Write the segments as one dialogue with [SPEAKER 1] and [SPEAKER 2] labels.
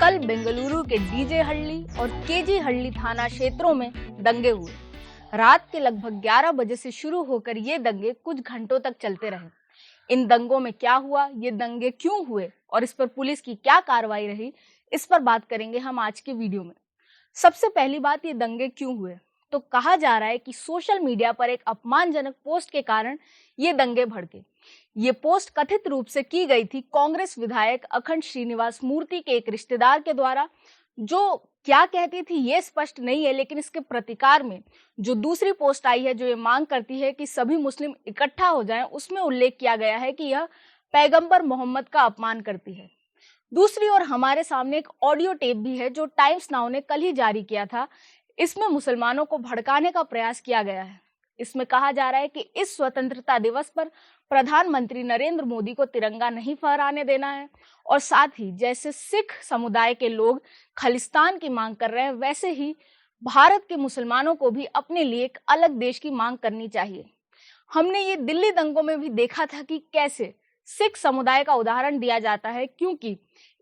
[SPEAKER 1] कल बेंगलुरु के डीजे हल्ली और केजी हल्ली थाना क्षेत्रों में दंगे हुए। रात के लगभग 11 बजे से शुरू होकर ये दंगे कुछ घंटों तक चलते रहे। इन दंगों में क्या हुआ, ये दंगे क्यों हुए और इस पर पुलिस की क्या कार्रवाई रही, इस पर बात करेंगे हम आज के वीडियो में। सबसे पहली बात, ये दंगे क्यों हुए? तो कहा जा रहा है कि सोशल मीडिया पर एक अपमानजनक पोस्ट के कारण ये दंगे भड़के। ये पोस्ट कथित रूप से की गई थी कांग्रेस विधायक अखंड श्रीनिवास मूर्ति के एक रिश्तेदार के द्वारा, जो क्या कहती थी ये स्पष्ट नहीं है, लेकिन इसके प्रतिकार में जो दूसरी पोस्ट आई है जो ये मांग करती है कि सभी मुस्लिम इकट्ठा हो जाएं, उसमें उल्लेख किया गया है कि यह पैगंबर मोहम्मद का अपमान करती है। दूसरी ओर हमारे सामने एक ऑडियो टेप भी है जो टाइम्स नाउ ने कल ही जारी किया था। इसमें मुसलमानों को भड़काने का प्रयास किया गया है। इसमें कहा जा रहा है कि इस स्वतंत्रता दिवस पर प्रधानमंत्री नरेंद्र मोदी को तिरंगा नहीं फहराने देना है और साथ ही जैसे सिख समुदाय के लोग खालिस्तान की मांग कर रहे हैं, वैसे ही भारत के मुसलमानों को भी अपने लिए एक अलग देश की मांग करनी चाहिए। हमने ये दिल्ली दंगों में भी देखा था कि कैसे सिख समुदाय का उदाहरण दिया जाता है, क्योंकि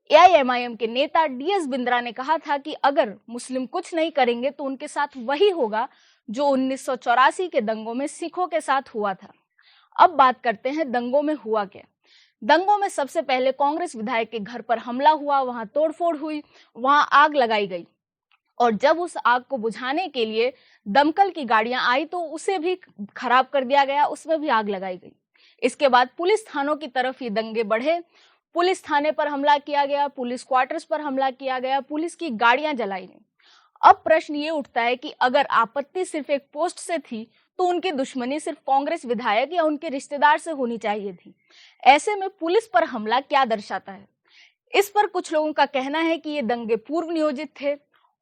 [SPEAKER 1] एआईएमआईएम के नेता डीएस बिंद्रा ने कहा था कि अगर मुस्लिम कुछ नहीं करेंगे तो उनके साथ वही होगा जो 1984 के दंगों में सिखों के साथ हुआ था। अब बात करते हैं दंगों में हुआ क्या। दंगों में सबसे पहले कांग्रेस विधायक के घर पर हमला हुआ, वहां तोड़फोड़ हुई, वहां आग लगाई गई और जब उस आग को बुझाने के लिए दमकल की गाड़ियां आई तो उसे भी खराब कर दिया गया, उसमें भी आग लगाई गई। इसके बाद पुलिस थानों की तरफ ये दंगे बढ़े। पुलिस थाने पर हमला किया गया, पुलिस क्वार्टर्स पर हमला किया गया, पुलिस की गाड़ियां जलाई गई। अब प्रश्न ये उठता है कि अगर आपत्ति सिर्फ एक पोस्ट से थी तो उनकी दुश्मनी सिर्फ कांग्रेस विधायक या उनके रिश्तेदार से होनी चाहिए थी। ऐसे में पुलिस पर हमला क्या दर्शाता है? इस पर कुछ लोगों का कहना है कि ये दंगे पूर्व नियोजित थे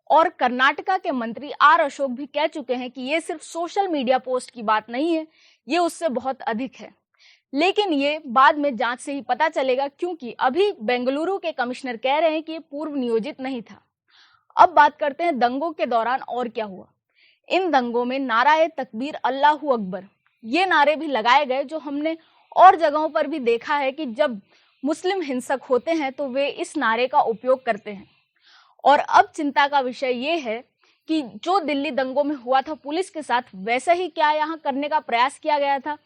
[SPEAKER 1] और कर्नाटका के मंत्री आर अशोक भी कह चुके हैं कि ये सिर्फ सोशल मीडिया पोस्ट की बात नहीं है, ये उससे बहुत अधिक है। लेकिन ये बाद में जांच से ही पता चलेगा, क्योंकि अभी बेंगलुरु के कमिश्नर कह रहे हैं कि ये पूर्व नियोजित नहीं था। अब बात करते हैं दंगों के दौरान और क्या हुआ। इन दंगों में नाराए तकबीर, अल्लाहू अकबर, ये नारे भी लगाए गए, जो हमने और जगहों पर भी देखा है कि जब मुस्लिम हिंसक होते हैं तो वे इस नारे का उपयोग करते हैं। और अब चिंता का विषय ये है कि जो दिल्ली दंगों में हुआ था पुलिस के साथ, वैसा ही क्या यहाँ करने का प्रयास किया गया था?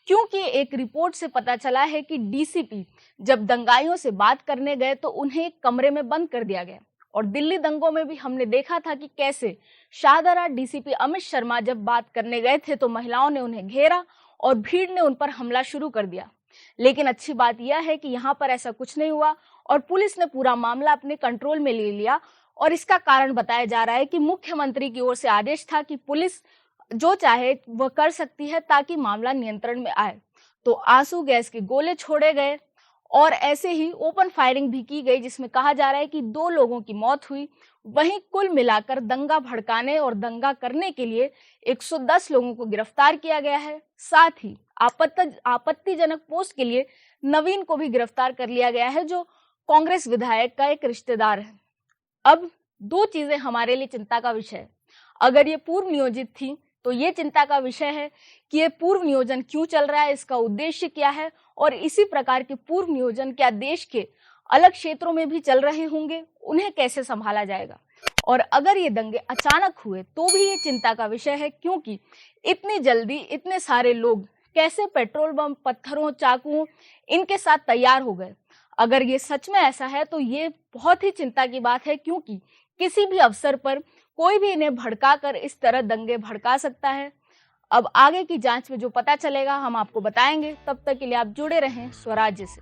[SPEAKER 1] क्योंकि एक रिपोर्ट से पता चला है कि डीसीपी जब दंगाइयों से बात करने गए तो उन्हें एक कमरे में बंद कर दिया गया। और दिल्ली दंगों में भी हमने देखा था कि कैसे शाहदरा डीसीपी अमित शर्मा जब बात करने गए थे तो महिलाओं ने उन्हें घेरा और भीड़ ने उन पर हमला शुरू कर दिया। लेकिन अच्छी बात यह है कि यहाँ पर ऐसा कुछ नहीं हुआ और पुलिस ने पूरा मामला अपने कंट्रोल में ले लिया। और इसका कारण बताया जा रहा है कि मुख्यमंत्री की ओर से आदेश था कि पुलिस जो चाहे वह कर सकती है ताकि मामला नियंत्रण में आए। तो आंसू गैस के गोले छोड़े गए और ऐसे ही ओपन फायरिंग भी की गई, जिसमें कहा जा रहा है कि 2 लोगों की मौत हुई। वहीं कुल मिलाकर दंगा भड़काने और दंगा करने के लिए 110 लोगों को गिरफ्तार किया गया है। साथ ही आपत्तिजनक पोस्ट के लिए नवीन को भी गिरफ्तार कर लिया गया है, जो कांग्रेस विधायक का एक रिश्तेदार है। अब 2 चीजें हमारे लिए चिंता का विषय है। अगर ये पूर्व नियोजित थी तो ये चिंता का विषय है कि ये पूर्व नियोजन क्यों चल रहा है, इसका उद्देश्य क्या है, और इसी प्रकार के पूर्व नियोजन क्या देश के अलग क्षेत्रों में भी चल रहे होंगे, उन्हें कैसे संभाला जाएगा। और अगर ये दंगे अचानक हुए तो भी ये चिंता का विषय है, क्योंकि इतनी जल्दी इतने सारे लोग कैसे पेट्रोल बम, पत्थरों, चाकुओं इनके साथ तैयार हो गए। अगर ये सच में ऐसा है तो ये बहुत ही चिंता की बात है, क्योंकि किसी भी अवसर पर कोई भी इन्हें भड़काकर इस तरह दंगे भड़का सकता है। अब आगे की जांच में जो पता चलेगा हम आपको बताएंगे। तब तक के लिए आप जुड़े रहें स्वराज्य से।